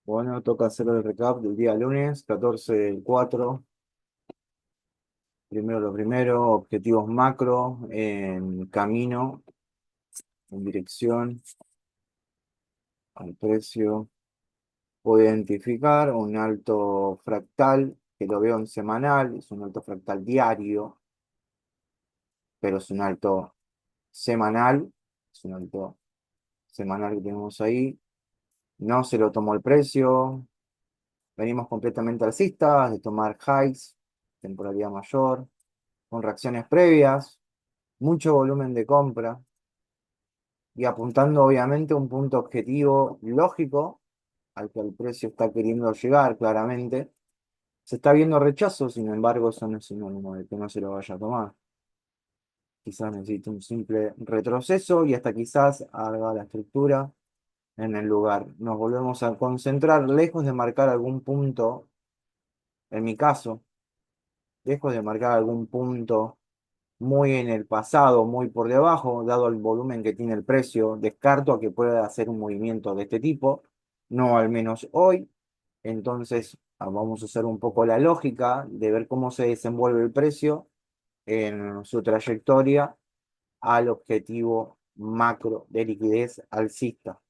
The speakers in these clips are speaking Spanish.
Bueno, toca hacer el recap del día lunes, 14 del 4. Primero lo primero, objetivos macro en camino, en dirección al precio. Puedo identificar un alto fractal, que lo veo en semanal, es un alto fractal diario, pero es un alto semanal, es un alto semanal que tenemos ahí. No se lo tomó el precio, venimos completamente alcistas de tomar highs, temporalidad mayor, con reacciones previas, mucho volumen de compra y apuntando obviamente a un punto objetivo lógico al que el precio está queriendo llegar claramente. Se está viendo rechazo, sin embargo, eso no es sinónimo de que no se lo vaya a tomar. Quizás necesite un simple retroceso y hasta quizás haga la estructura en el lugar. Nos volvemos a concentrar lejos de marcar algún punto, en mi caso, lejos de marcar algún punto muy en el pasado, muy por debajo, dado el volumen que tiene el precio, descarto a que pueda hacer un movimiento de este tipo, no al menos hoy. Entonces, vamos a usar un poco la lógica de ver cómo se desenvuelve el precio en su trayectoria al objetivo macro de liquidez alcista.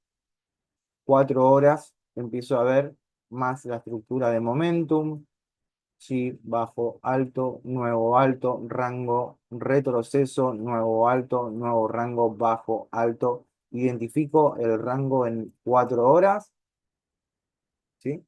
4 horas empiezo a ver más la estructura de momentum, sí, bajo, alto, nuevo alto, rango, retroceso, nuevo alto, nuevo rango, bajo, alto. Identifico el rango en 4 horas, ¿sí?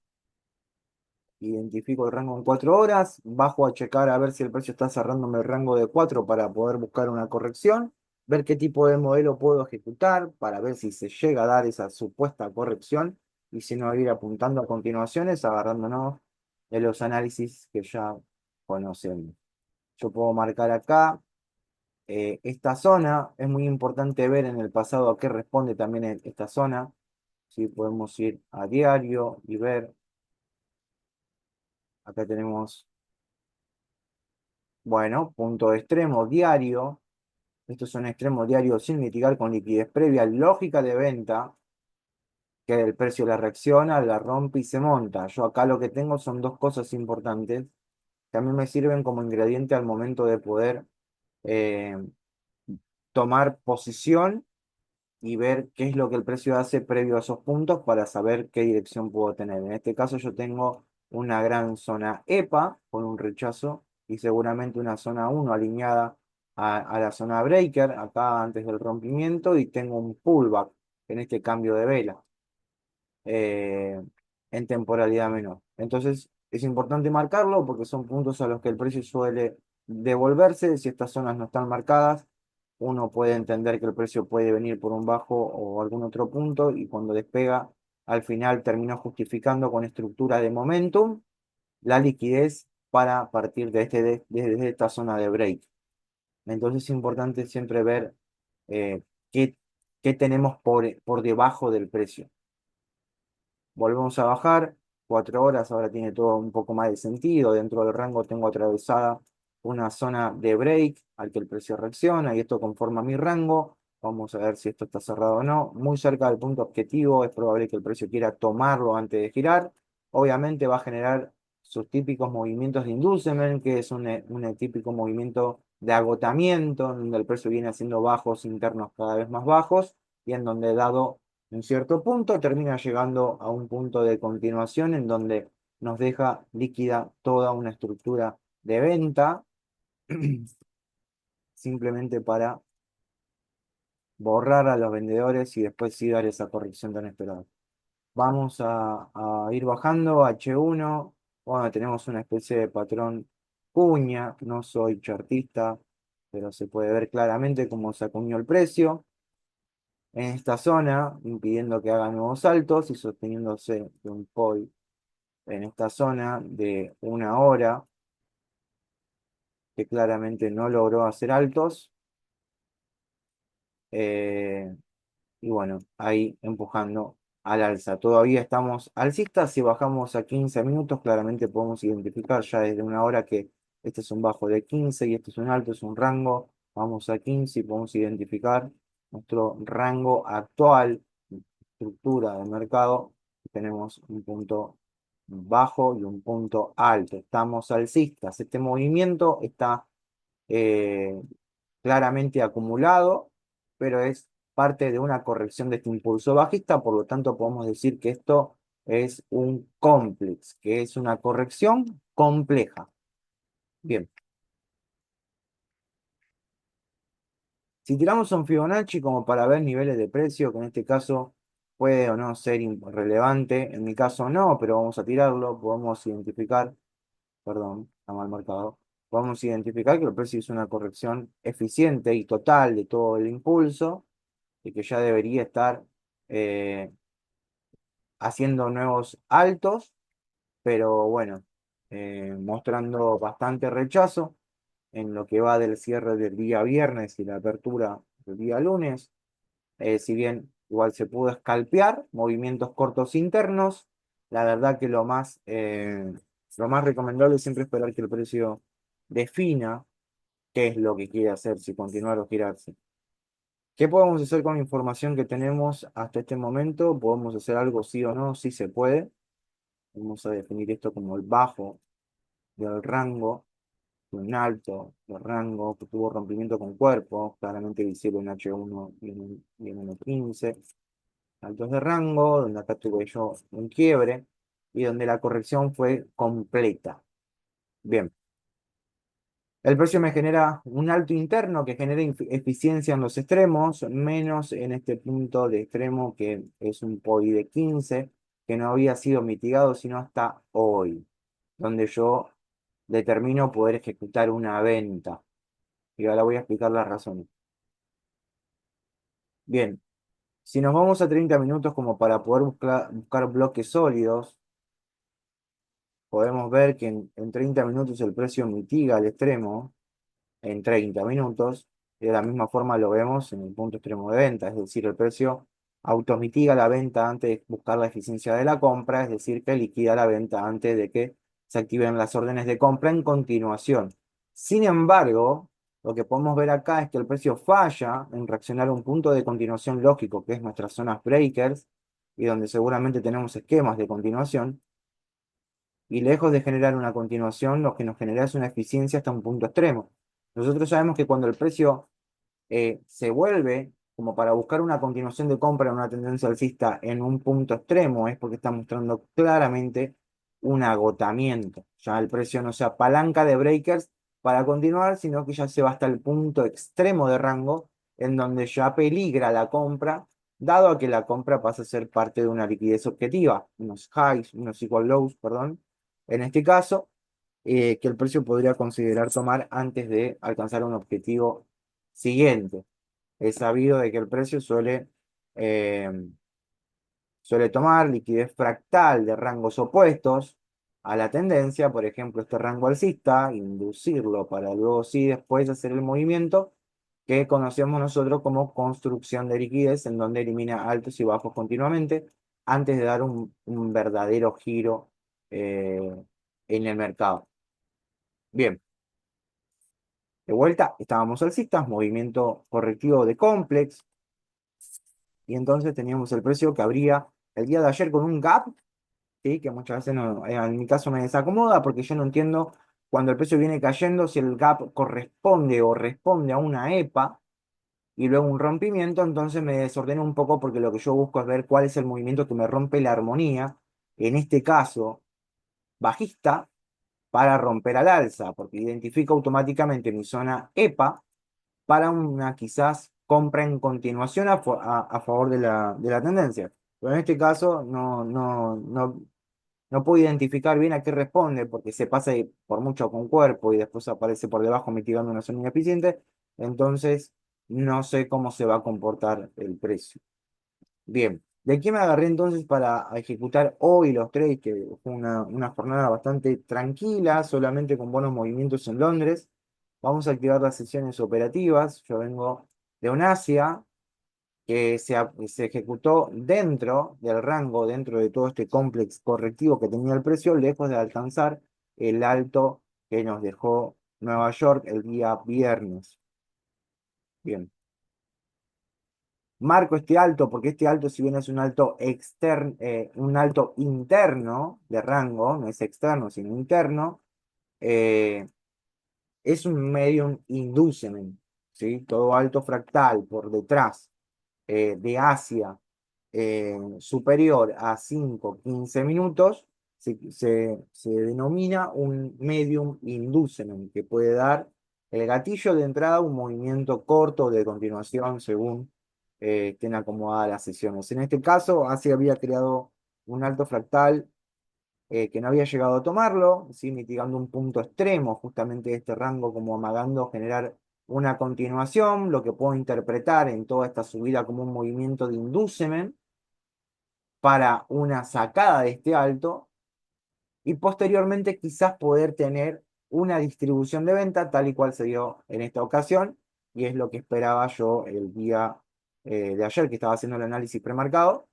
Identifico el rango en 4 horas, bajo a checar a ver si el precio está cerrándome el rango de 4 para poder buscar una corrección, ver qué tipo de modelo puedo ejecutar para ver si se llega a dar esa supuesta corrección y si no ir apuntando a continuaciones, agarrándonos de los análisis que ya conocemos. Yo puedo marcar acá esta zona, es muy importante ver en el pasado a qué responde también esta zona. ¿Sí? Podemos ir a diario y ver, acá tenemos, bueno, punto de extremo diario. Estos son extremos diarios sin mitigar con liquidez previa, lógica de venta, que el precio la reacciona, la rompe y se monta. Yo acá lo que tengo son dos cosas importantes que a mí me sirven como ingrediente al momento de poder eh, tomar posición y ver qué es lo que el precio hace previo a esos puntos para saber qué dirección puedo tener. En este caso yo tengo una gran zona EPA con un rechazo y seguramente una zona 1 alineada a la zona breaker acá antes del rompimiento y tengo un pullback en este cambio de vela eh, en temporalidad menor. Entonces es importante marcarlo porque son puntos a los que el precio suele devolverse. Si estas zonas no están marcadas, uno puede entender que el precio puede venir por un bajo o algún otro punto y cuando despega, al final termina justificando con estructura de momentum la liquidez para partir de desde esta zona de break. Entonces es importante siempre ver eh, qué, qué tenemos por debajo del precio. Volvemos a bajar, 4 horas, ahora tiene todo un poco más de sentido. Dentro del rango tengo atravesada una zona de break al que el precio reacciona y esto conforma mi rango. Vamos a ver si esto está cerrado o no. Muy cerca del punto objetivo, es probable que el precio quiera tomarlo antes de girar. Obviamente va a generar sus típicos movimientos de inducement, que es un típico movimiento de agotamiento, donde el precio viene haciendo bajos internos cada vez más bajos y en donde dado en cierto punto termina llegando a un punto de continuación en donde nos deja líquida toda una estructura de venta, simplemente para borrar a los vendedores y después sí dar esa corrección tan esperada. Vamos a ir bajando H1. Bueno, tenemos una especie de patrón cuña, no soy chartista, pero se puede ver claramente cómo se acuñó el precio en esta zona, impidiendo que haga nuevos saltos y sosteniéndose de un POI en esta zona de 1 hora, que claramente no logró hacer altos. eh, y bueno, ahí empujando al alza. Todavía estamos alcistas. Si bajamos a 15 minutos, claramente podemos identificar ya desde 1 hora que este es un bajo de 15 y este es un alto, es un rango. Vamos a 15 y podemos identificar nuestro rango actual, estructura de mercado, tenemos un punto bajo y un punto alto. Estamos alcistas. Este movimiento está eh, claramente acumulado, pero es parte de una corrección de este impulso bajista, por lo tanto podemos decir que esto es un complex, que es una corrección compleja. Bien, si tiramos un Fibonacci como para ver niveles de precio, que en este caso puede o no ser relevante, en mi caso no, pero vamos a tirarlo, podemos identificar, perdón, está mal marcado, podemos identificar que el precio es una corrección eficiente y total de todo el impulso y que ya debería estar eh, haciendo nuevos altos, pero bueno, mostrando bastante rechazo en lo que va del cierre del día viernes y la apertura del día lunes. Si bien igual se pudo escalpear, movimientos cortos internos, la verdad que lo más recomendable es siempre esperar que el precio defina qué es lo que quiere hacer, si continuar o girarse. ¿Qué podemos hacer con la información que tenemos hasta este momento? ¿Podemos hacer algo sí o no? Sí se puede. Vamos a definir esto como el bajo del rango, un alto del rango que tuvo rompimiento con cuerpo, claramente visible en H1 y en N15. Altos de rango, donde acá tuve yo un quiebre y donde la corrección fue completa. Bien. El precio me genera un alto interno que genera eficiencia en los extremos, menos en este punto de extremo que es un POI de 15, que no había sido mitigado sino hasta hoy, donde yo determino poder ejecutar una venta. Y ahora voy a explicar las razones. Bien, si nos vamos a 30 minutos como para poder buscar bloques sólidos, podemos ver que en 30 minutos el precio mitiga al extremo en 30 minutos. Y de la misma forma lo vemos en el punto extremo de venta, es decir, el precio automitiga la venta antes de buscar la eficiencia de la compra, es decir, que liquida la venta antes de que se activen las órdenes de compra en continuación. Sin embargo, lo que podemos ver acá es que el precio falla en reaccionar a un punto de continuación lógico, que es nuestras zonas breakers, y donde seguramente tenemos esquemas de continuación, y lejos de generar una continuación, lo que nos genera es una eficiencia hasta un punto extremo. Nosotros sabemos que cuando el precio se vuelve como para buscar una continuación de compra en una tendencia alcista en un punto extremo, es porque está mostrando claramente un agotamiento. Ya el precio no se apalanca de breakers para continuar, sino que ya se va hasta el punto extremo de rango, en donde ya peligra la compra, dado a que la compra pasa a ser parte de una liquidez objetiva, unos highs, unos equal lows, perdón. En este caso, que el precio podría considerar tomar antes de alcanzar un objetivo siguiente. Es sabido de que el precio eh, suele tomar liquidez fractal de rangos opuestos a la tendencia, por ejemplo, este rango alcista, inducirlo para luego sí después hacer el movimiento que conocemos nosotros como construcción de liquidez, en donde elimina altos y bajos continuamente antes de dar un verdadero giro eh, en el mercado. Bien, de vuelta, estábamos alcistas, movimiento correctivo de complex, y entonces teníamos el precio que abría el día de ayer con un gap, ¿sí? Que muchas veces en mi caso me desacomoda porque yo no entiendo cuando el precio viene cayendo si el gap corresponde o responde a una EPA y luego un rompimiento, entonces me desordeno un poco porque lo que yo busco es ver cuál es el movimiento que me rompe la armonía, en este caso bajista, para romper al alza, porque identifico automáticamente mi zona EPA para una quizás compra en continuación a favor de la tendencia. Pero en este caso no puedo identificar bien a qué responde porque se pasa por mucho con cuerpo y después aparece por debajo mitigando una zona ineficiente. Entonces no sé cómo se va a comportar el precio. Bien, ¿de qué me agarré entonces para ejecutar hoy los trades? Que fue una jornada bastante tranquila, solamente con buenos movimientos en Londres. Vamos a activar las sesiones operativas. Yo vengo de un Asia que se ejecutó dentro del rango, dentro de todo este complex correctivo que tenía el precio, lejos de alcanzar el alto que nos dejó Nueva York el día viernes. Bien. Marco este alto porque este alto, si bien es un alto externo, un alto interno de rango, no es externo, sino interno, eh, es un medium inducement, ¿sí? Todo alto fractal por detrás de Asia superior a 5-15 minutos se denomina un medium inducement, que puede dar el gatillo de entrada, un movimiento corto o de continuación según estén acomodadas las sesiones. En este caso, Asia había creado un alto fractal que no había llegado a tomarlo, ¿sí? Mitigando un punto extremo justamente de este rango, como amagando generar una continuación, lo que puedo interpretar en toda esta subida como un movimiento de inducement para una sacada de este alto y posteriormente quizás poder tener una distribución de venta tal y cual se dio en esta ocasión, y es lo que esperaba yo el día de ayer que estaba haciendo el análisis premarcado,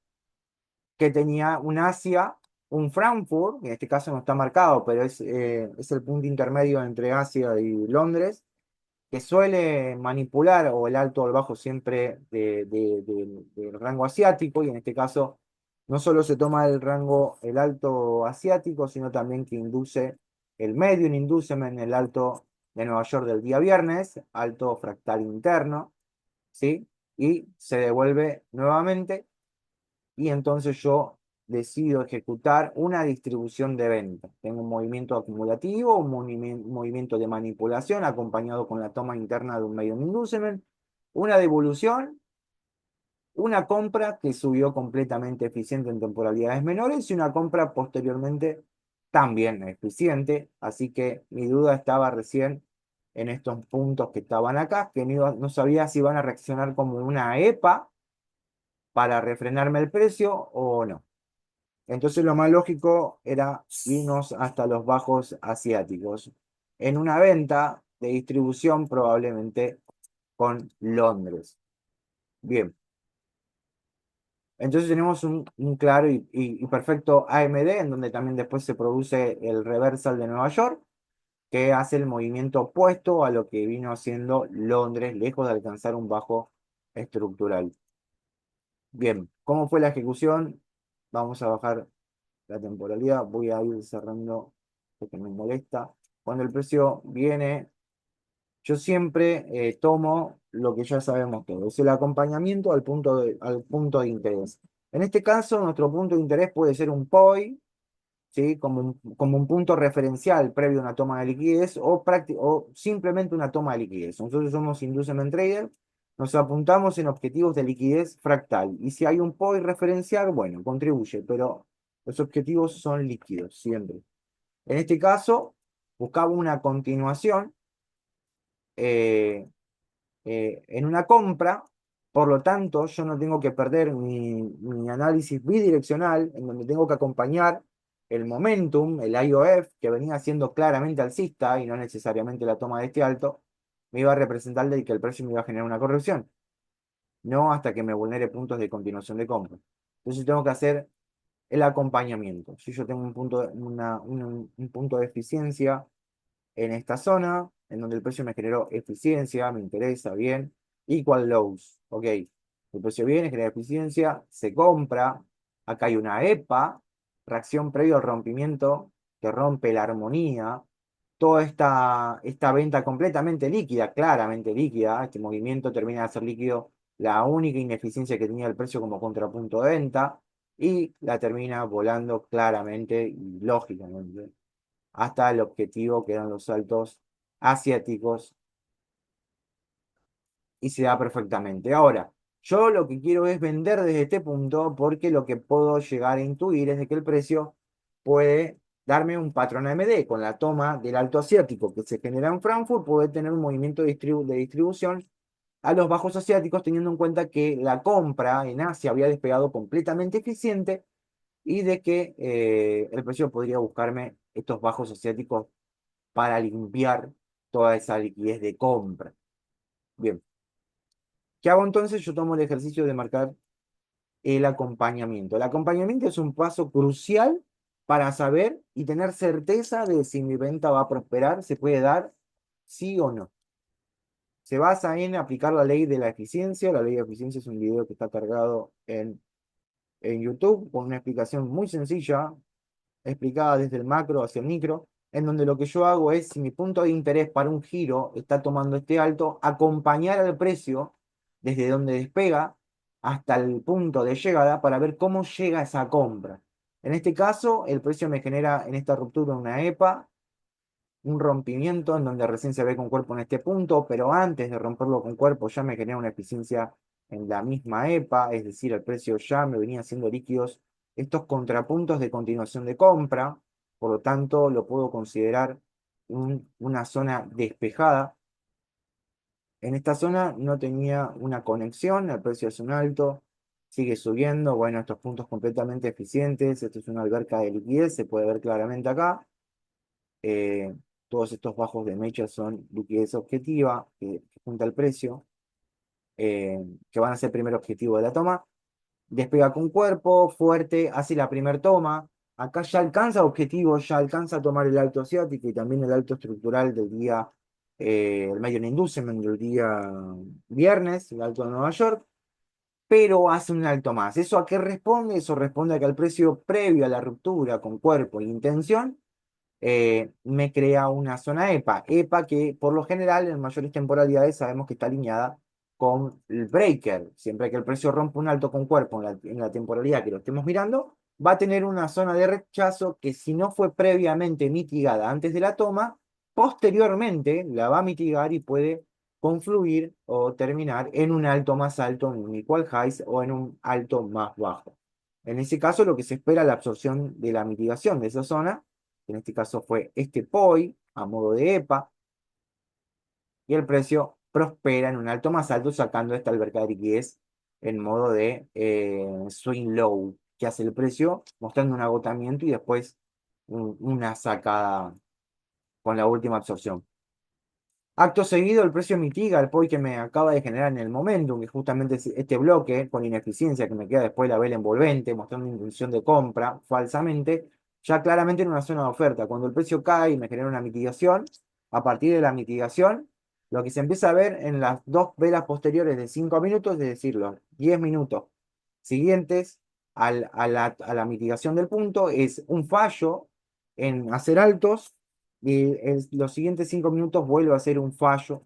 que tenía un Asia, un Frankfurt, que en este caso no está marcado, pero es el punto intermedio entre Asia y Londres, que suele manipular o el alto o el bajo siempre del rango asiático, y en este caso no solo se toma el rango, el alto asiático, sino también que induce el medium inducement, el alto de Nueva York del día viernes, alto fractal interno, ¿sí? Y se devuelve nuevamente y entonces yo decido ejecutar una distribución de venta. Tengo un movimiento acumulativo, un movimiento de manipulación acompañado con la toma interna de un medium inducement, una devolución, una compra que subió completamente eficiente en temporalidades menores y una compra posteriormente también eficiente. Así que mi duda estaba recién en estos puntos que estaban acá, que no sabía si iban a reaccionar como una EPA para refrenarme el precio o no. Entonces lo más lógico era irnos hasta los bajos asiáticos, en una venta de distribución probablemente con Londres. Bien, entonces tenemos un claro y perfecto AMD, en donde también después se produce el reversal de Nueva York, que hace el movimiento opuesto a lo que vino haciendo Londres, lejos de alcanzar un bajo estructural. Bien, ¿cómo fue la ejecución? Vamos a bajar la temporalidad, voy a ir cerrando porque me molesta. Cuando el precio viene, yo siempre tomo lo que ya sabemos todos, es el acompañamiento al punto de interés. En este caso, nuestro punto de interés puede ser un POI, ¿sí? Como un punto referencial previo a una toma de liquidez o simplemente una toma de liquidez. Nosotros somos Inducement Trader, nos apuntamos en objetivos de liquidez fractal. Y si hay un POI referencial, bueno, contribuye, pero los objetivos son líquidos, siempre. En este caso, buscaba una continuación eh, en una compra, por lo tanto, yo no tengo que perder mi análisis bidireccional, en donde tengo que acompañar el momentum, el IOF, que venía siendo claramente alcista y no necesariamente la toma de este alto, me iba a representar de que el precio me iba a generar una corrección, no hasta que me vulnere puntos de continuación de compra. Entonces tengo que hacer el acompañamiento. Si yo tengo un punto de eficiencia en esta zona, en donde el precio me generó eficiencia, me interesa, bien. Equal lows, ok. El precio viene, genera eficiencia, se compra. Acá hay una EPA, reacción previo al rompimiento, que rompe la armonía. Toda esta venta completamente líquida, claramente líquida, este movimiento termina de ser líquido, la única ineficiencia que tenía el precio como contrapunto de venta, y la termina volando claramente y lógicamente hasta el objetivo que eran los saltos asiáticos y se da perfectamente. Ahora, yo lo que quiero es vender desde este punto porque lo que puedo llegar a intuir es de que el precio puede darme un patrón AMD con la toma del alto asiático que se genera en Frankfurt, puede tener un movimiento de distribución a los bajos asiáticos, teniendo en cuenta que la compra en Asia había despegado completamente eficiente y de que el precio podría buscarme estos bajos asiáticos para limpiar toda esa liquidez de compra. Bien, ¿qué hago entonces? Yo tomo el ejercicio de marcar el acompañamiento. El acompañamiento es un paso crucial para saber y tener certeza de si mi venta va a prosperar, se puede dar, sí o no. se basa en aplicar la ley de la eficiencia. La ley de eficiencia es un video que está cargado en YouTube con una explicación muy sencilla, explicada desde el macro hacia el micro, en donde lo que yo hago es, si mi punto de interés para un giro está tomando este alto, acompañar al precio desde donde despega hasta el punto de llegada para ver cómo llega esa compra. En este caso, el precio me genera en esta ruptura una EPA, un rompimiento en donde recién se ve con cuerpo en este punto, pero antes de romperlo con cuerpo ya me genera una eficiencia en la misma EPA, es decir, el precio ya me venía haciendo líquidos estos contrapuntos de continuación de compra, por lo tanto lo puedo considerar una zona despejada. En esta zona no tenía una conexión, el precio es un alto, sigue subiendo, bueno, estos puntos completamente eficientes, esto es una alberca de liquidez, se puede ver claramente acá. Eh, Todos estos bajos de mecha son liquidez objetiva, que junta el precio, que van a ser el primer objetivo de la toma. Despega con cuerpo, fuerte, hace la primer toma. Acá ya alcanza objetivo, ya alcanza a tomar el alto asiático y también el alto estructural del día, el Major Inducement del día viernes, el alto de Nueva York, pero hace un alto más. ¿Eso a qué responde? Eso responde a que el precio previo a la ruptura con cuerpo e intención me crea una zona EPA. EPA que por lo general en mayores temporalidades sabemos que está alineada con el breaker. Siempre que el precio rompe un alto con cuerpo en la temporalidad que lo estemos mirando, va a tener una zona de rechazo que si no fue previamente mitigada antes de la toma, posteriormente la va a mitigar y puede confluir o terminar en un alto más alto, en un equal highs o en un alto más bajo. En ese caso, lo que se espera es la absorción de la mitigación de esa zona, que en este caso fue este POI a modo de EPA, y el precio prospera en un alto más alto sacando esta alberca de liquidez en modo de swing low, que hace el precio mostrando un agotamiento y después una sacada con la última absorción. Acto seguido, el precio mitiga el POI que me acaba de generar en el momentum, que justamente es este bloque con ineficiencia que me queda después de la vela envolvente, mostrando intención de compra falsamente, ya claramente en una zona de oferta. Cuando el precio cae y me genera una mitigación, a partir de la mitigación, lo que se empieza a ver en las dos velas posteriores de 5 minutos, es decir, los 10 minutos siguientes a la mitigación del punto, es un fallo en hacer altos y los siguientes 5 minutos vuelve a ser un fallo.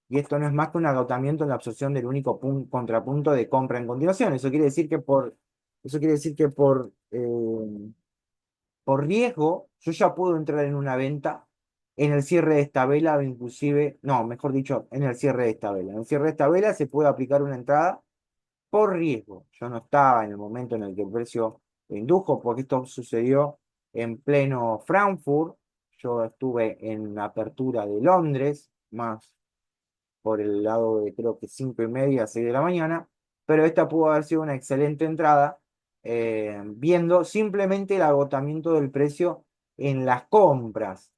Y esto no es más que un agotamiento en la absorción del único contrapunto de compra en continuación. Eso quiere decir que por riesgo, yo ya puedo entrar en una venta en el cierre de esta vela, o inclusive, no, mejor dicho, en el cierre de esta vela. En el cierre de esta vela se puede aplicar una entrada por riesgo. Yo no estaba en el momento en el que el precio indujo, porque esto sucedió en pleno Frankfurt. Yo estuve en la apertura de Londres, más por el lado de creo que 5:30, 6 de la mañana, pero esta pudo haber sido una excelente entrada, viendo simplemente el agotamiento del precio en las compras.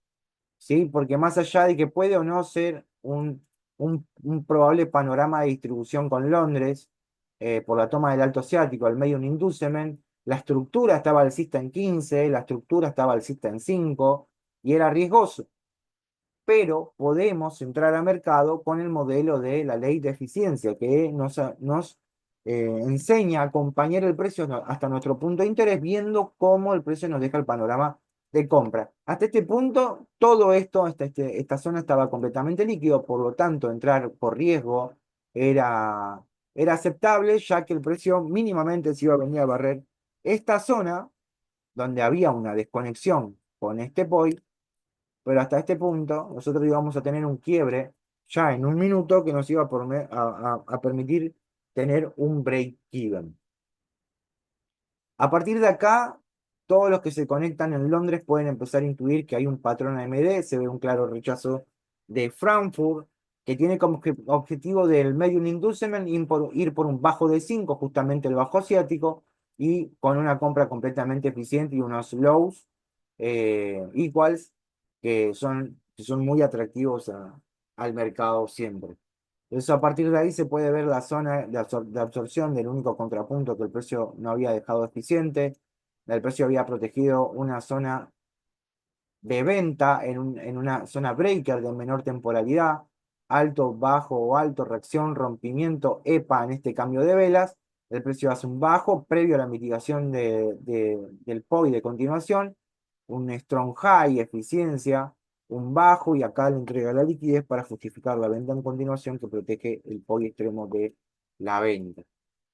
¿Sí? Porque más allá de que puede o no ser un probable panorama de distribución con Londres, por la toma del Alto Asiático, al medio un inducement, la estructura estaba alcista en 15, la estructura estaba alcista en 5, y era riesgoso. Pero podemos entrar a mercado con el modelo de la ley de eficiencia, que nos enseña a acompañar el precio hasta nuestro punto de interés, viendo cómo el precio nos deja el panorama de compra. Hasta este punto, todo esto, esta zona estaba completamente líquido, por lo tanto, entrar por riesgo era, era aceptable, ya que el precio mínimamente se iba a venir a barrer esta zona, donde había una desconexión con este POI, pero hasta este punto nosotros íbamos a tener un quiebre ya en un minuto que nos iba a permitir tener un break-even. A partir de acá, todos los que se conectan en Londres pueden empezar a intuir que hay un patrón AMD, se ve un claro rechazo de Frankfurt, que tiene como objetivo del medium inducement ir por un bajo de 5, justamente el bajo asiático, y con una compra completamente eficiente y unos lows equals que son muy atractivos al mercado siempre. Entonces, a partir de ahí se puede ver la zona de absorción del único contrapunto que el precio no había dejado eficiente. El precio había protegido una zona de venta en una zona breaker de menor temporalidad. alto, bajo o alto, reacción, rompimiento, EPA en este cambio de velas. El precio hace un bajo previo a la mitigación del POI de continuación, un strong high, eficiencia, un bajo y acá le entrega la liquidez para justificar la venta en continuación que protege el POI extremo de la venta.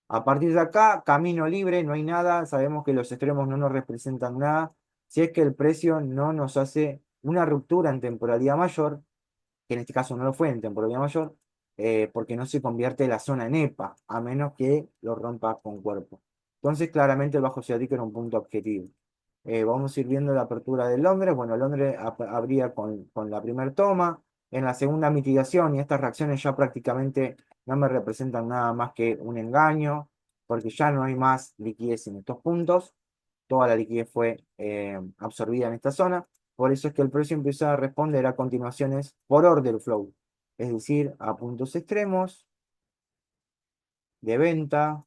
A partir de acá, camino libre, no hay nada, sabemos que los extremos no nos representan nada. Si es que el precio no nos hace una ruptura en temporalidad mayor, que en este caso no lo fue en temporalidad mayor, porque no se convierte la zona en EPA, a menos que lo rompa con cuerpo. Entonces, claramente el bajo asiático era un punto objetivo. Vamos a ir viendo la apertura de Londres. Bueno, Londres abría con la primera toma. En la segunda mitigación, y estas reacciones ya prácticamente no me representan nada más que un engaño, porque ya no hay más liquidez en estos puntos. Toda la liquidez fue absorbida en esta zona. Por eso es que el precio empieza a responder a continuaciones por order flow, es decir, a puntos extremos de venta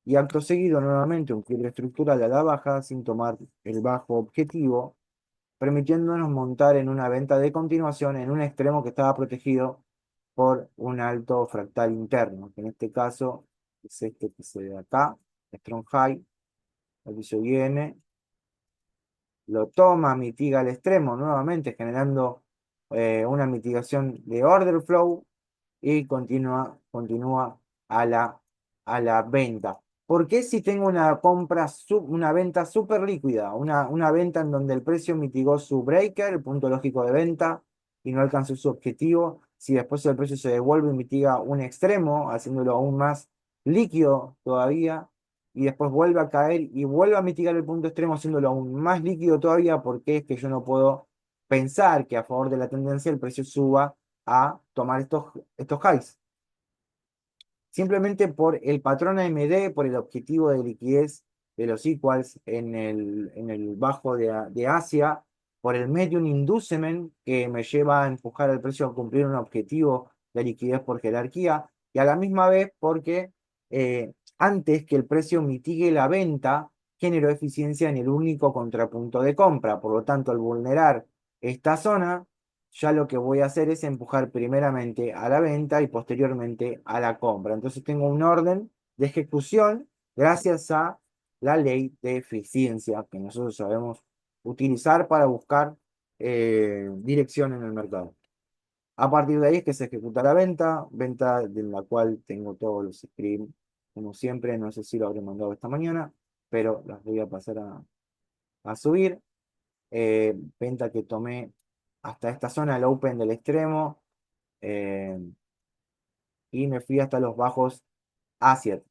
y acto seguido nuevamente un quiebre estructural a la baja sin tomar el bajo objetivo, permitiéndonos montar en una venta de continuación en un extremo que estaba protegido por un alto fractal interno, que en este caso es este que se ve acá, Strong High, el precio viene, lo toma, mitiga al extremo nuevamente, generando una mitigación de order flow y continúa a la venta. ¿Por qué si tengo una una venta súper líquida, una venta en donde el precio mitigó su breaker, el punto lógico de venta, y no alcanzó su objetivo? Si después el precio se devuelve y mitiga un extremo, haciéndolo aún más líquido todavía, y después vuelve a caer y vuelve a mitigar el punto extremo, haciéndolo aún más líquido todavía, porque es que yo no puedo pensar que a favor de la tendencia el precio suba a tomar estos highs. Simplemente por el patrón AMD, por el objetivo de liquidez de los equals en el bajo de Asia, por el medium inducement que me lleva a empujar al precio a cumplir un objetivo de liquidez por jerarquía, y a la misma vez porque antes que el precio mitigue la venta, generó eficiencia en el único contrapunto de compra. Por lo tanto, al vulnerar esta zona, ya lo que voy a hacer es empujar primeramente a la venta y posteriormente a la compra. Entonces tengo un orden de ejecución gracias a la ley de eficiencia que nosotros sabemos utilizar para buscar dirección en el mercado. A partir de ahí es que se ejecuta la venta, venta de la cual tengo todos los scripts, como siempre, no sé si lo habré mandado esta mañana, pero las voy a pasar a subir. Venta que tomé hasta esta zona, el open del extremo, eh, y me fui hasta los bajos Asia.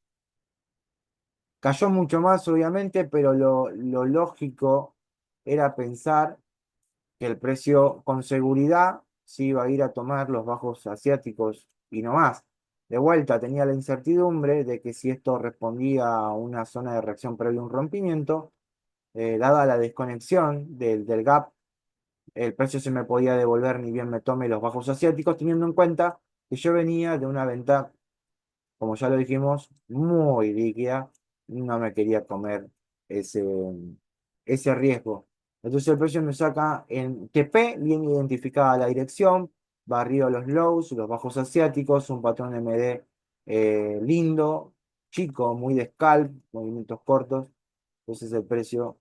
Cayó mucho más, obviamente, pero lo lógico era pensar que el precio con seguridad sí iba a ir a tomar los bajos asiáticos y no más. De vuelta, tenía la incertidumbre de que si esto respondía a una zona de reacción previa a un rompimiento, dada la desconexión del gap, el precio se me podía devolver ni bien me tome los bajos asiáticos, teniendo en cuenta que yo venía de una venta, como ya lo dijimos, muy líquida, no me quería comer ese, ese riesgo. Entonces el precio me saca en TP, bien identificada la dirección, barrido los lows, los bajos asiáticos, un patrón MD lindo, chico, muy de scalp, movimientos cortos. Entonces el precio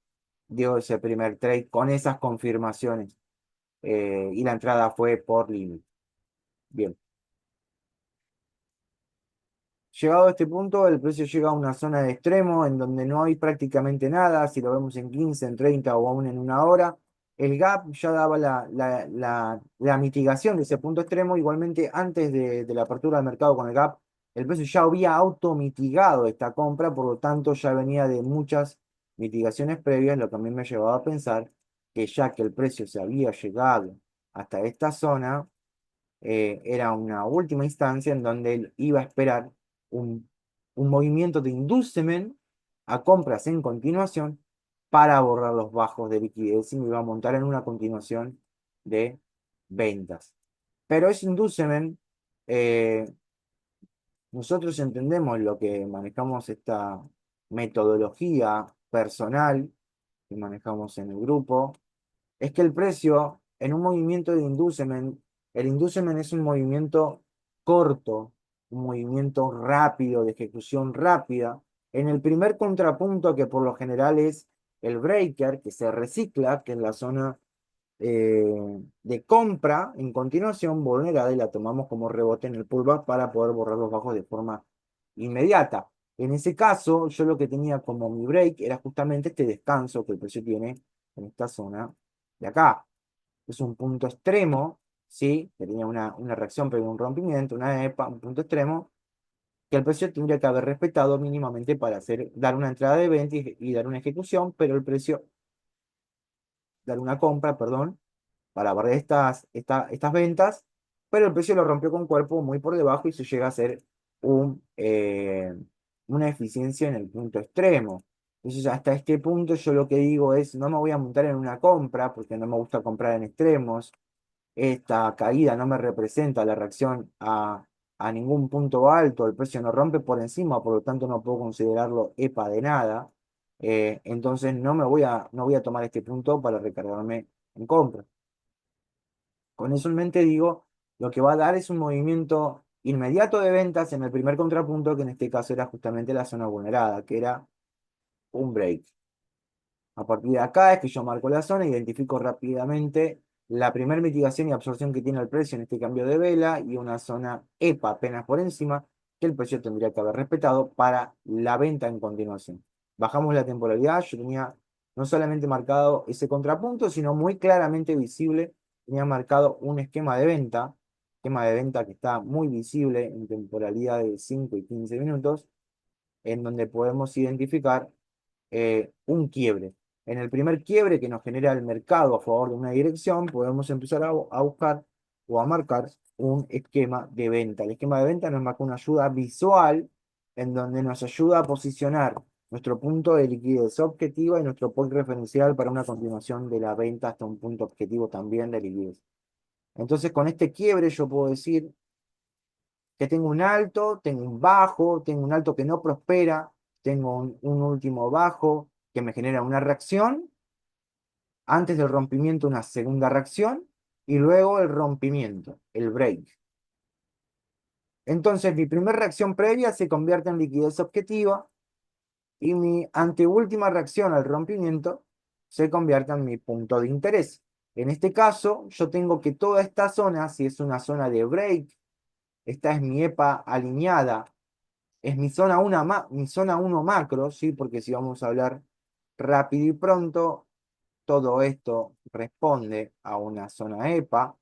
dio ese primer trade con esas confirmaciones y la entrada fue por limit. Bien. Llegado a este punto, el precio llega a una zona de extremo en donde no hay prácticamente nada, si lo vemos en 15, en 30 o aún en una hora. El gap ya daba la mitigación de ese punto extremo. Igualmente, antes de la apertura del mercado con el gap, el precio ya había automitigado esta compra, por lo tanto ya venía de muchas mitigaciones previas, lo que a mí me llevaba a pensar que ya que el precio se había llegado hasta esta zona, era una última instancia en donde él iba a esperar un, un movimiento de inducement a compras en continuación para borrar los bajos de liquidez y me iba a montar en una continuación de ventas. Pero ese inducement, eh, nosotros entendemos lo que manejamos esta metodología personal que manejamos en el grupo, es que el precio en un movimiento de inducement, el inducement es un movimiento corto, un movimiento rápido, de ejecución rápida. En el primer contrapunto, que por lo general es el breaker, que se recicla, que es la zona de compra, en continuación vulnerada y la tomamos como rebote en el pullback para poder borrar los bajos de forma inmediata. En ese caso, yo lo que tenía como mi break era justamente este descanso que el precio tiene en esta zona de acá. Es un punto extremo, ¿sí? Que tenía una reacción, pero un rompimiento, una EPA, un punto extremo, que el precio tendría que haber respetado mínimamente para dar una entrada de venta y dar una ejecución, pero el precio, dar una compra, perdón, para barrer estas ventas, pero el precio lo rompió con cuerpo muy por debajo y se llega a hacer una eficiencia en el punto extremo. Entonces, hasta este punto yo lo que digo es, no me voy a montar en una compra, porque no me gusta comprar en extremos. Esta caída no me representa la reacción a ningún punto alto, el precio no rompe por encima, por lo tanto no puedo considerarlo EPA de nada. Entonces no voy a tomar este punto para recargarme en compra. Con eso en mente digo, lo que va a dar es un movimiento inmediato de ventas en el primer contrapunto, que en este caso era justamente la zona vulnerada, que era un break. A partir de acá es que yo marco la zona, identifico rápidamente la primera mitigación y absorción que tiene el precio en este cambio de vela y una zona EPA apenas por encima que el precio tendría que haber respetado para la venta en continuación. Bajamos la temporalidad, yo tenía no solamente marcado ese contrapunto, sino muy claramente visible, tenía marcado un esquema de venta que está muy visible en temporalidad de 5 y 15 minutos, en donde podemos identificar un quiebre. En el primer quiebre que nos genera el mercado a favor de una dirección, podemos empezar a buscar o a marcar un esquema de venta. El esquema de venta nos marca una ayuda visual en donde nos ayuda a posicionar nuestro punto de liquidez objetiva y nuestro point referencial para una continuación de la venta hasta un punto objetivo también de liquidez. Entonces, con este quiebre yo puedo decir que tengo un alto, tengo un bajo, tengo un alto que no prospera, tengo un último bajo que me genera una reacción, antes del rompimiento una segunda reacción y luego el rompimiento, el break. Entonces mi primera reacción previa se convierte en liquidez objetiva y mi anteúltima reacción al rompimiento se convierte en mi punto de interés. En este caso, yo tengo que toda esta zona, si es una zona de break, esta es mi EPA alineada, es mi zona 1 macro, ¿sí? Porque si vamos a hablar rápido y pronto, todo esto responde a una zona EPA.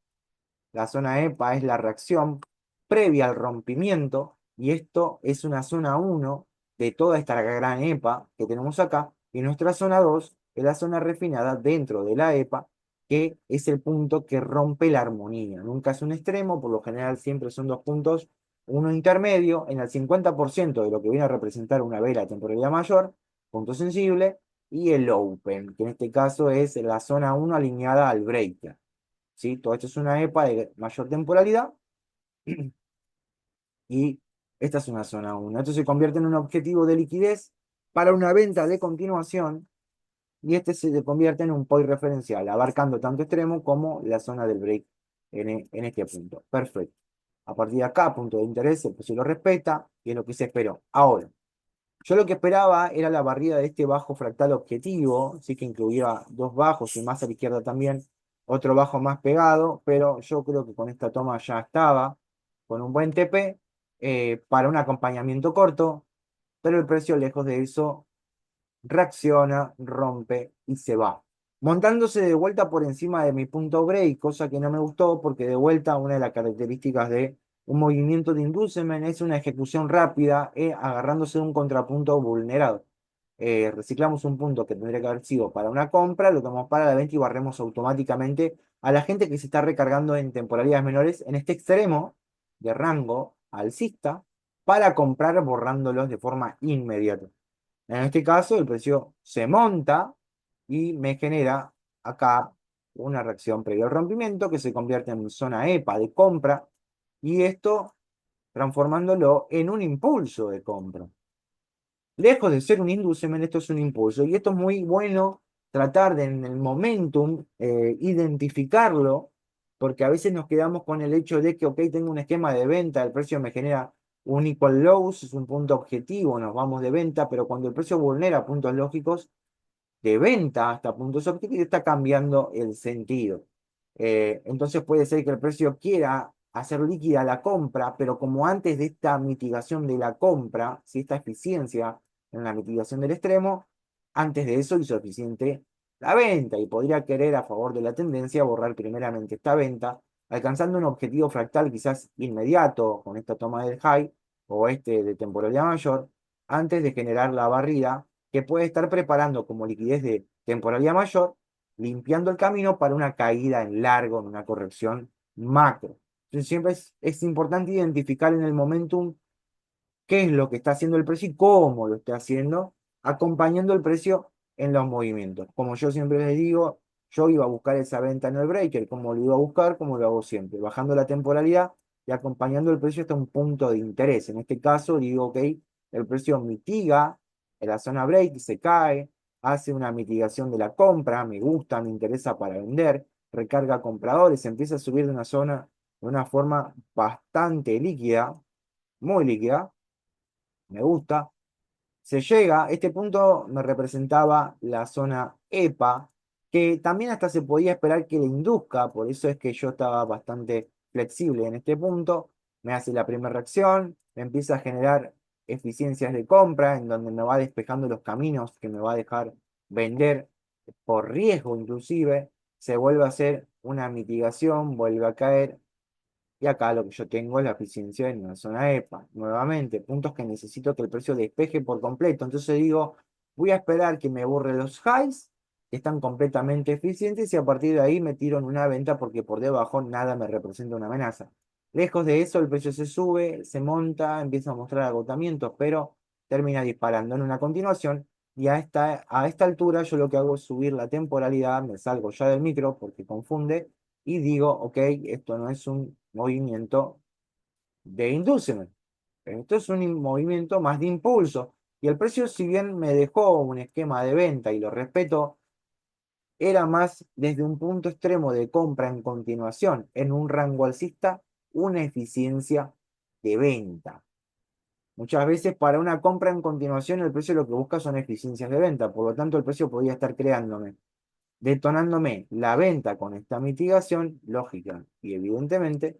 La zona EPA es la reacción previa al rompimiento y esto es una zona 1 de toda esta gran EPA que tenemos acá y nuestra zona 2 es la zona refinada dentro de la EPA que es el punto que rompe la armonía. Nunca es un extremo, por lo general siempre son dos puntos, uno intermedio en el 50% de lo que viene a representar una vela de temporalidad mayor, punto sensible, y el open, que en este caso es la zona 1 alineada al breaker. ¿Sí? Todo esto es una EPA de mayor temporalidad y esta es una zona 1. Esto se convierte en un objetivo de liquidez para una venta de continuación y este se convierte en un point referencial, abarcando tanto extremo como la zona del break en este punto. Perfecto. A partir de acá, punto de interés, el precio lo respeta y es lo que se esperó. Ahora, yo lo que esperaba era la barrida de este bajo fractal objetivo, sí que incluía dos bajos y más a la izquierda también, otro bajo más pegado, pero yo creo que con esta toma ya estaba, con un buen TP, para un acompañamiento corto, pero el precio lejos de eso reacciona, rompe y se va. Montándose de vuelta por encima de mi punto break, cosa que no me gustó porque de vuelta una de las características de un movimiento de inducement es una ejecución rápida agarrándose de un contrapunto vulnerado. Reciclamos un punto que tendría que haber sido para una compra, lo tomamos para la venta y barremos automáticamente a la gente que se está recargando en temporalidades menores en este extremo de rango alcista para comprar borrándolos de forma inmediata. En este caso, el precio se monta y me genera acá una reacción previa al rompimiento que se convierte en zona EPA de compra y esto transformándolo en un impulso de compra. Lejos de ser un inducement, esto es un impulso y esto es muy bueno tratar de en el momentum identificarlo, porque a veces nos quedamos con el hecho de que, ok, tengo un esquema de venta, el precio me genera un equal lows, es un punto objetivo, nos vamos de venta, pero cuando el precio vulnera puntos lógicos, de venta hasta puntos objetivos está cambiando el sentido. Entonces puede ser que el precio quiera hacer líquida la compra, pero como antes de esta mitigación de la compra, si esta eficiencia en la mitigación del extremo, antes de eso hizo eficiente la venta y podría querer a favor de la tendencia borrar primeramente esta venta, alcanzando un objetivo fractal quizás inmediato con esta toma del high o este de temporalidad mayor, antes de generar la barrida que puede estar preparando como liquidez de temporalidad mayor, limpiando el camino para una caída en largo, en una corrección macro. Entonces siempre es importante identificar en el momentum qué es lo que está haciendo el precio y cómo lo está haciendo, acompañando el precio en los movimientos. Como yo siempre les digo, yo iba a buscar esa venta en el breaker, como lo iba a buscar, como lo hago siempre, bajando la temporalidad y acompañando el precio hasta un punto de interés. En este caso, digo, ok, el precio mitiga en la zona break, se cae, hace una mitigación de la compra, me gusta, me interesa para vender, recarga compradores, empieza a subir de una zona de una forma bastante líquida, muy líquida, me gusta. Se llega, este punto me representaba la zona EPA, que también hasta se podía esperar que le induzca, por eso es que yo estaba bastante flexible en este punto. Me hace la primera reacción, me empieza a generar eficiencias de compra, en donde me va despejando los caminos que me va a dejar vender por riesgo inclusive, se vuelve a hacer una mitigación, vuelve a caer, y acá lo que yo tengo es la eficiencia en una zona EPA. Nuevamente, puntos que necesito que el precio despeje por completo. Entonces digo, voy a esperar que me borre los highs, que están completamente eficientes, y a partir de ahí me tiro en una venta porque por debajo nada me representa una amenaza. Lejos de eso, el precio se sube, se monta, empieza a mostrar agotamientos, pero termina disparando en una continuación. Y a esta altura yo lo que hago es subir la temporalidad, me salgo ya del micro porque confunde y digo, ok, esto no es un movimiento de inducement, esto es un movimiento más de impulso. Y el precio, si bien me dejó un esquema de venta y lo respeto, era más desde un punto extremo de compra en continuación, en un rango alcista, una eficiencia de venta. Muchas veces para una compra en continuación el precio lo que busca son eficiencias de venta, por lo tanto el precio podría estar creándome detonándome la venta con esta mitigación, lógica y evidentemente,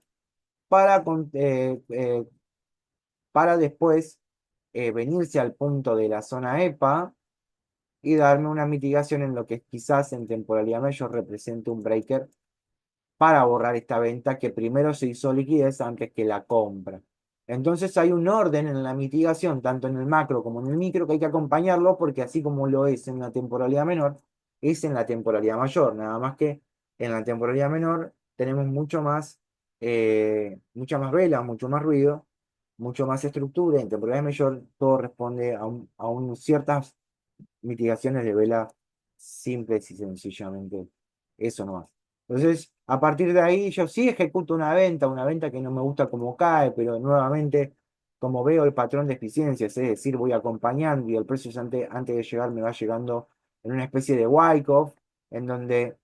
para después venirse al punto de la zona EPA y darme una mitigación en lo que quizás en temporalidad mayor represente un breaker para borrar esta venta que primero se hizo liquidez antes que la compra. Entonces hay un orden en la mitigación, tanto en el macro como en el micro, que hay que acompañarlo porque así como lo es en la temporalidad menor, es en la temporalidad mayor. Nada más que en la temporalidad menor tenemos mucha más vela, mucho más ruido, mucho más estructura. En temporalidad mayor todo responde a ciertas mitigaciones de vela simples y sencillamente eso nomás. Entonces, a partir de ahí yo sí ejecuto una venta que no me gusta cómo cae, pero nuevamente, como veo el patrón de eficiencias, es decir, voy acompañando y el precio antes de llegar me va llegando en una especie de Wyckoff, en donde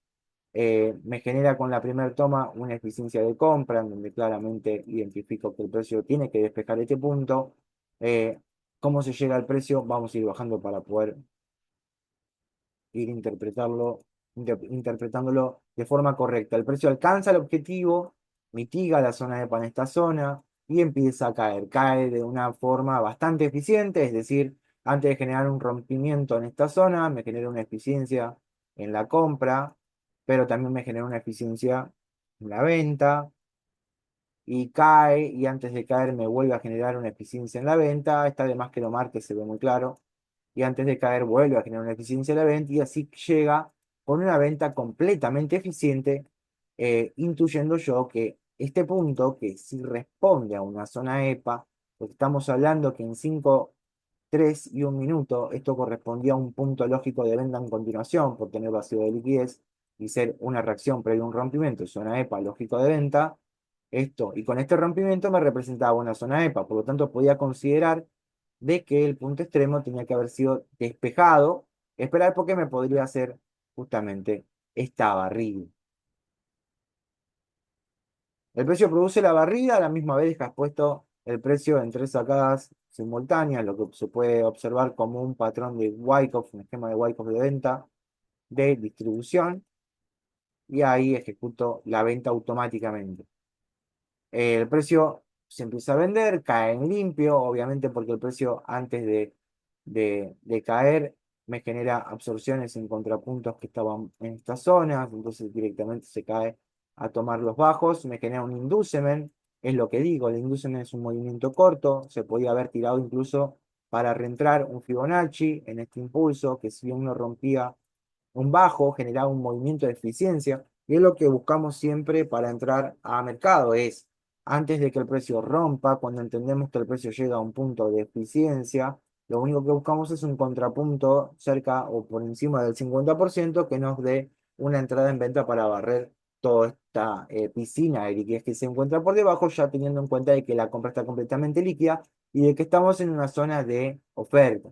me genera con la primera toma una eficiencia de compra, en donde claramente identifico que el precio tiene que despejar este punto. Eh, ¿Cómo se llega al precio? Vamos a ir bajando para poder ir interpretándolo de forma correcta. El precio alcanza el objetivo, mitiga la zona de pan en esta zona y empieza a caer. Cae de una forma bastante eficiente, es decir, antes de generar un rompimiento en esta zona, me genera una eficiencia en la compra, pero también me genera una eficiencia en la venta y cae y antes de caer me vuelve a generar una eficiencia en la venta. Está de más que lo marque, se ve muy claro. Y antes de caer vuelve a generar una eficiencia en la venta y así llega con una venta completamente eficiente, intuyendo yo que este punto, que sí responde a una zona EPA, porque estamos hablando que en 5 3 y 1 minuto, esto correspondía a un punto lógico de venta en continuación por tener vacío de liquidez y ser una reacción previa a un rompimiento, zona EPA lógico de venta. Esto, y con este rompimiento me representaba una zona EPA, por lo tanto podía considerar de que el punto extremo tenía que haber sido despejado, esperar porque me podría hacer justamente esta barrida. El precio produce la barrida, a la misma vez deja expuesto el precio en tres sacadas simultáneas, lo que se puede observar como un patrón de Wyckoff, un esquema de Wyckoff de venta, de distribución, y ahí ejecuto la venta automáticamente. El precio se empieza a vender, cae en limpio, obviamente porque el precio antes de caer me genera absorciones en contrapuntos que estaban en estas zonas, entonces directamente se cae a tomar los bajos, me genera un inducement, es lo que digo, el inducement es un movimiento corto, se podía haber tirado incluso para reentrar un Fibonacci en este impulso, que si uno rompía un bajo, generaba un movimiento de eficiencia, y es lo que buscamos siempre para entrar a mercado, es antes de que el precio rompa, cuando entendemos que el precio llega a un punto de eficiencia, lo único que buscamos es un contrapunto cerca o por encima del 50% que nos dé una entrada en venta para barrer toda esta piscina de liquidez que se encuentra por debajo, ya teniendo en cuenta de que la compra está completamente líquida y de que estamos en una zona de oferta.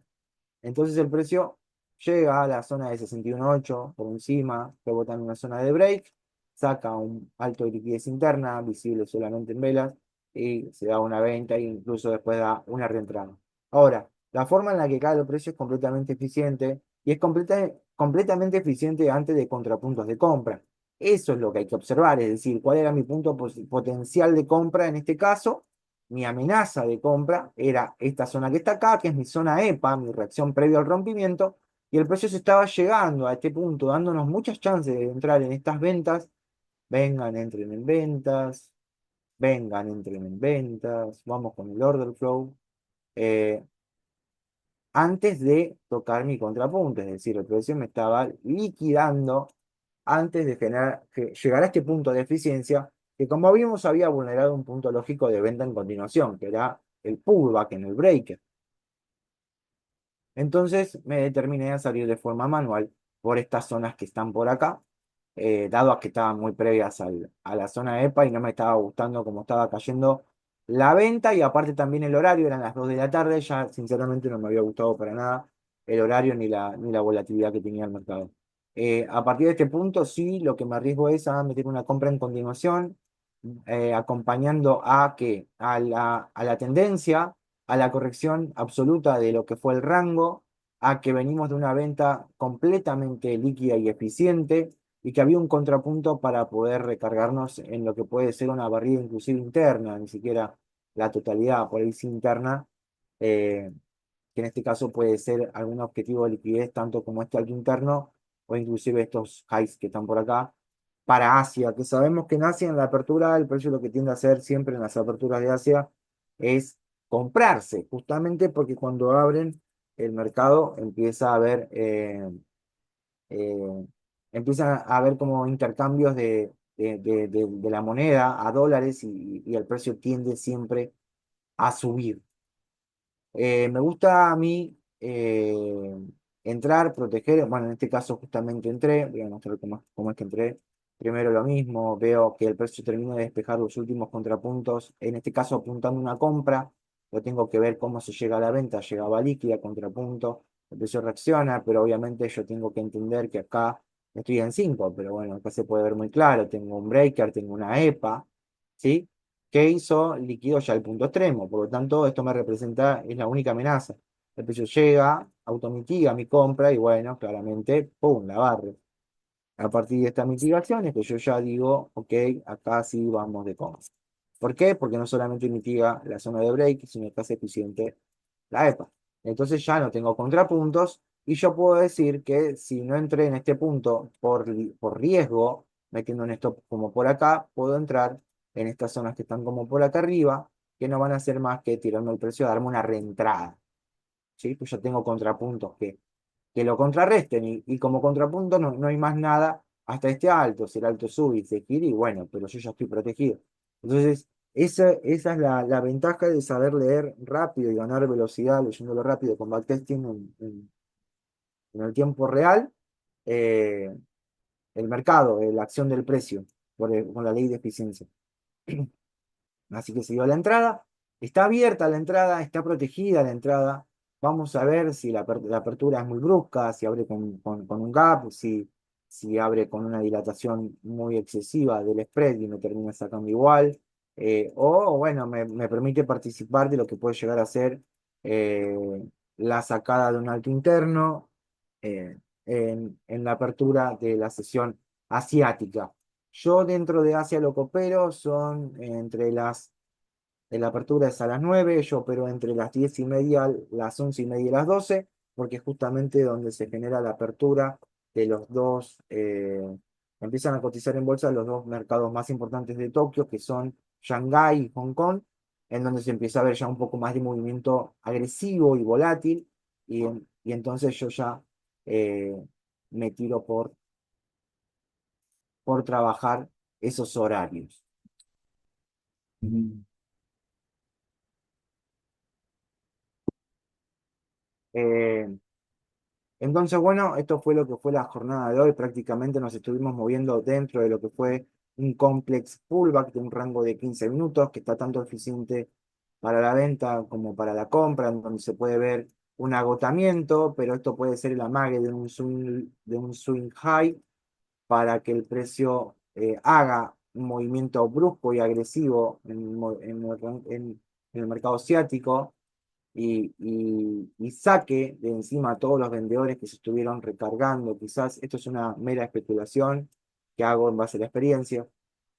Entonces el precio llega a la zona de 61.8 por encima, rebota en una zona de break, saca un alto de liquidez interna, visible solamente en velas, y se da una venta e incluso después da una reentrada. Ahora, la forma en la que cae el precio es completamente eficiente y es completamente eficiente antes de contrapuntos de compra. Eso es lo que hay que observar, es decir, cuál era mi punto potencial de compra en este caso. Mi amenaza de compra era esta zona que está acá, que es mi zona EPA, mi reacción previa al rompimiento, y el precio se estaba llegando a este punto, dándonos muchas chances de entrar en estas ventas. Vengan, entren en ventas, vengan, entren en ventas, vamos con el order flow. eh, Antes de tocar mi contrapunto, es decir, el precio me estaba liquidando antes de llegar a este punto de eficiencia, que como vimos había vulnerado un punto lógico de venta en continuación, que era el pullback en el breaker. Entonces me determiné a salir de forma manual por estas zonas que están por acá, dado a que estaban muy previas a la zona de EPA y no me estaba gustando cómo estaba cayendo la venta y aparte también el horario, eran las 2 de la tarde, ya sinceramente no me había gustado para nada el horario ni la volatilidad que tenía el mercado. A partir de este punto, sí, lo que me arriesgo es a meter una compra en continuación, acompañando a la tendencia, a la corrección absoluta de lo que fue el rango, a que venimos de una venta completamente líquida y eficiente, y que había un contrapunto para poder recargarnos en lo que puede ser una barrida inclusive interna, ni siquiera la totalidad, por ahí sí interna, eh, que en este caso puede ser algún objetivo de liquidez, tanto como este alto interno, o inclusive estos highs que están por acá, para Asia, que sabemos que en Asia, en la apertura, el precio lo que tiende a hacer siempre en las aperturas de Asia es comprarse, justamente porque cuando abren el mercado eh, empiezan a haber como intercambios de la moneda a dólares y el precio tiende siempre a subir. Me gusta a mí entrar, proteger, bueno, en este caso justamente entré, voy a mostrar cómo es que entré. Primero lo mismo, veo que el precio termina de despejar los últimos contrapuntos, en este caso apuntando una compra, yo tengo que ver cómo se llega a la venta, llegaba líquida, contrapunto, el precio reacciona, pero obviamente yo tengo que entender que acá estoy en 5 pero bueno, acá se puede ver muy claro, tengo un breaker, tengo una EPA, ¿sí? Que hizo liquidó ya el punto extremo. Por lo tanto, esto me representa, es la única amenaza. El precio llega, automitiga mi compra y bueno, claramente, ¡pum!, la barre. A partir de esta mitigación es que yo ya digo, ok, acá sí vamos de compra. ¿Por qué? Porque no solamente mitiga la zona de break, sino que hace eficiente la EPA. Entonces ya no tengo contrapuntos y yo puedo decir que si no entré en este punto por riesgo, metiendo un stop como por acá, puedo entrar en estas zonas que están como por acá arriba, que no van a hacer más que tirarme el precio, darme una reentrada. ¿Sí? Pues yo tengo contrapuntos que lo contrarresten y como contrapunto no hay más nada hasta este alto. Si el alto sube y se gira, y bueno, pero yo ya estoy protegido. Entonces, esa es la ventaja de saber leer rápido y ganar velocidad leyéndolo rápido con backtesting en el tiempo real. eh, el mercado, la acción del precio, con la ley de eficiencia. Así que se dio la entrada. Está abierta la entrada, está protegida la entrada. Vamos a ver si la apertura es muy brusca, si abre con un gap, si si abre con una dilatación muy excesiva del spread y me termina sacando igual, o bueno, me permite participar de lo que puede llegar a ser la sacada de un alto interno eh, en la apertura de la sesión asiática. Yo dentro de Asia lo que opero son entre la apertura es a las 9, yo opero entre las 10:30, las 11:30 y las 12, porque es justamente donde se genera la apertura de los dos, empiezan a cotizar en bolsa los dos mercados más importantes de Tokio, que son Shanghái y Hong Kong, en donde se empieza a ver ya un poco más de movimiento agresivo y volátil, y entonces yo ya eh, me tiro por trabajar esos horarios. Ujú. Eh, Entonces, bueno, esto fue lo que fue la jornada de hoy. Prácticamente nos estuvimos moviendo dentro de lo que fue un complex pullback de un rango de 15 minutos, que está tanto eficiente para la venta como para la compra, en donde se puede ver un agotamiento, pero esto puede ser el amague de un swing high para que el precio haga un movimiento brusco y agresivo en el mercado asiático y saque de encima a todos los vendedores que se estuvieron recargando. Quizás esto es una mera especulación que hago en base a la experiencia,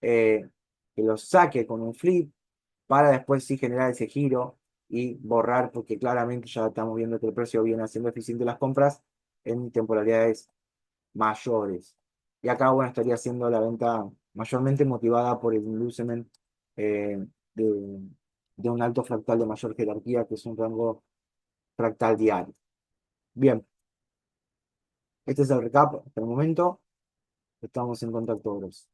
eh, que los saque con un flip para después sí generar ese giro y borrar, porque claramente ya estamos viendo que el precio viene haciendo eficiente las compras en temporalidades mayores. Y acá, bueno, estaría haciendo la venta mayormente motivada por el inducement eh, de, de un alto fractal de mayor jerarquía, que es un rango fractal diario. Bien, este es el recap hasta el momento. Estamos en contacto, bros.